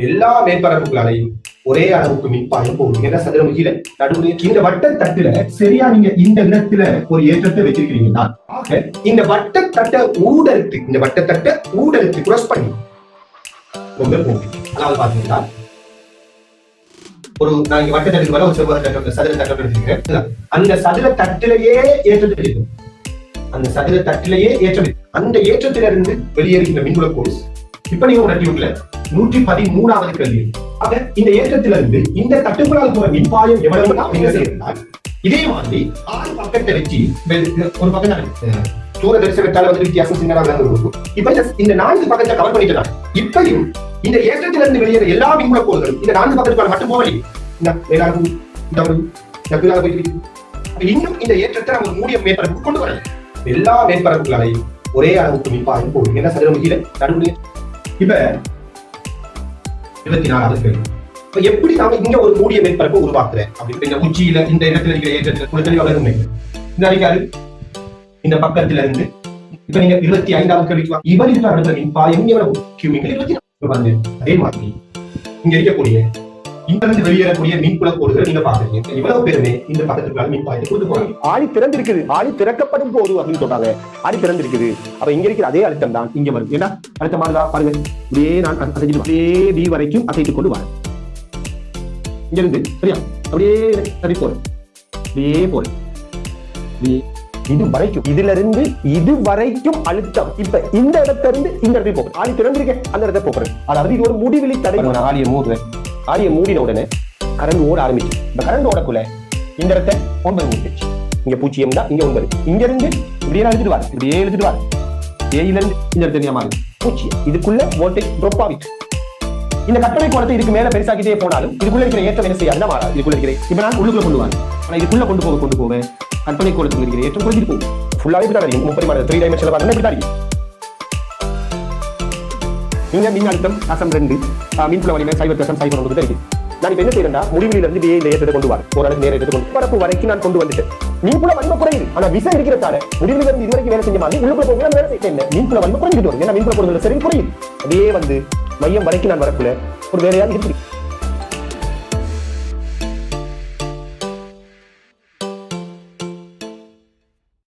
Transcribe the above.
எல்லா மேற்பரப்புகளாலையும் ஒரே அளவுக்கு மின்பாயம் போகும். ஏன்னா சதுரமுகியில நடுவுல இந்த வட்ட தட்டுல சரியா நீங்க இந்த இடத்துல ஒரு ஏற்றத்தை வச்சிருக்கிறீங்கன்னா இந்த வட்ட தட்டை ஊடறுத்து கிராஸ் பண்ணி ரொம்ப போகும். அதாவது பாத்தீங்கன்னா ஒரு நான் இங்க வட்ட தட்டுக்கு மேல ஒரு சதுர தட்டம் எடுத்துக்கிறேன். அந்த சதுர தட்டிலேயே ஏற்றத்தை இருக்கும். அந்த சதுர தட்டிலேயே ஏற்றம், அந்த ஏற்றத்திலிருந்து வெளியேறுகின்ற மின்புல கோர்ஸ் இப்ப நீங்க உணர்த்தியுள்ள 113வது கேள்வி. ஆக இந்த ஏற்றத்திலிருந்து இந்த தட்டுக்குள்ளால் போற மின்பாயம் எவ்வளவு நீங்க செய்யலாம். இதே மாதிரி 6 பக்கத்தை வச்சு ஒரு பக்கம் தூரதரிசனத்தால வந்து வித்தியாசம் சின்னதாக இருக்கும். இப்ப இந்த 4 பக்கத்தை கவர் பண்ணிட்டு இப்பயும் இந்த ஏற்றத்திலிருந்து வெளியேற எல்லா மின்புல கோள்களும் இந்த 4 பக்கத்துக்கான மட்டும் போகலை. இன்னும் இந்த ஏற்றத்தை நம்ம மூடிய மேற்பரப்பு கொண்டு வரல. எல்லா மேற்பரப்புகளையும் ஒரே அளவுக்கு மின்பாயம் போகும். என்ன சதுரமுகியில நடுவுல இப்ப 24வது கேள்வி. இப்ப எப்படி நாம இங்க ஒரு மூடிய மேற்பரப்பு உருவாக்குறேன் அப்படின்னு இந்த உச்சியில இந்த இடத்துல இருக்கிற ஏற்றத்துல தெளிவாக இந்த அதிகாரி இந்த பக்கத்துல இருந்து இப்ப நீங்க 25வது கேள்விக்கு இவர் இருக்கிற இடத்துல மின்பாயம் எவ்வளவு கியூமிக் 24. அதே மாதிரி இங்க இருக்கக்கூடிய இந்த வெளியேறக்கூடிய மின்புல கோடுகள் நீங்க பாக்குறீங்க. இவ்வளவு பேருமே இந்த பக்கத்துக்கு மின்பாயத்தை கொண்டு போறாங்க. ஆழி திறந்திருக்குது, ஆழி திறக்கப்படும் போது அப்படின்னு சொல்றாங்க. ஆழி திறந்திருக்குது, அப்ப இங்க இருக்கிற அதே அழுத்தம் தான் இங்க வரும். ஏன்னா அழுத்தமா பாருங்க, அப்படியே நான் அப்படியே டி வரைக்கும் அசைத்துக் கொண்டு வரேன். இங்க இருந்து சரியா அப்படியே சரி போறேன், அப்படியே போறேன். இது வரைக்கும், இதுல இருந்து இது வரைக்கும் அழுத்தம். இப்ப இந்த இடத்துல இருந்து இந்த இடத்துக்கு போறேன். ஆழி திறந்திருக்கேன், அந்த இடத்த போறேன். அதாவது இது ஒரு முடிவிலி தடை. ஆழியை மூடுறேன், ஆழியை மூடின உடனே கரண்ட் ஓட ஆரம்பிச்சு. இந்த கரண்ட் ஓடக்குள்ள இந்த இடத்த 9 முடிச்சு. இங்க 0 தான், இங்க 9. இங்க இருந்து இப்படியே எழுதிட்டு வாரு, இப்படியே எழுதிட்டு வாரு. ஏயில இருந்து இந்த இடத்துல மாறும் 0. இதுக்குள்ள வோல்டேஜ் ட்ராப் ஆகிட்டு இந்த கட்டளை கோணத்தை இதுக்கு மேல பெருசாக்கிட்டே போனாலும் இதுக்குள்ள இருக்கிற ஏற்றம் என்ன செய்யாது, மாறாது. இதுக்குள்ள இருக்கிற இப்ப நான் உள்ளுக்குள்ள கொண்டு வாங்க, ஆனா இதுக்குள்ள கொண்டு போவேன். கற்பனை கோணத்துக்கு இருக்கிற ஏற்றம் குறைஞ்சிட்டு போகும். ஃபுல்லாவே இப்படி தான் 3 டைமென்ஷன்ல பார்த்தா இப்படி தான். நீங்க மின் அழுத்தம் அசம் 2 மின்புல வலிமை 0.09 இருக்கு. நான் இப்ப என்ன செய்யறேன்னா முடிவில இருந்து இந்த ஏற்றத்தை கொண்டு வரேன். ஓரளவு நேர ஏற்றத்தை கொண்டு பரப்பு வரைக்கும் நான் கொண்டு வந்துட்டேன். மின்புல வலிமை குறையுது, ஆனா விசை இருக்கிறதால முடிவில இருந்து இதுவரைக்கும் வேலை செஞ்ச மாதிரி உள்ளுக்குள்ள போக வேலை செய்ய மின்புல வலிமை குறைஞ்சிட்டு வரும். ஏன்னா மின்புல பொருட்கள் சரி குறையுது. அப்படியே வந்து மையம் வரைக்கும் நான் வரக்குள்ள ஒரு வேலையாக இருக்கு.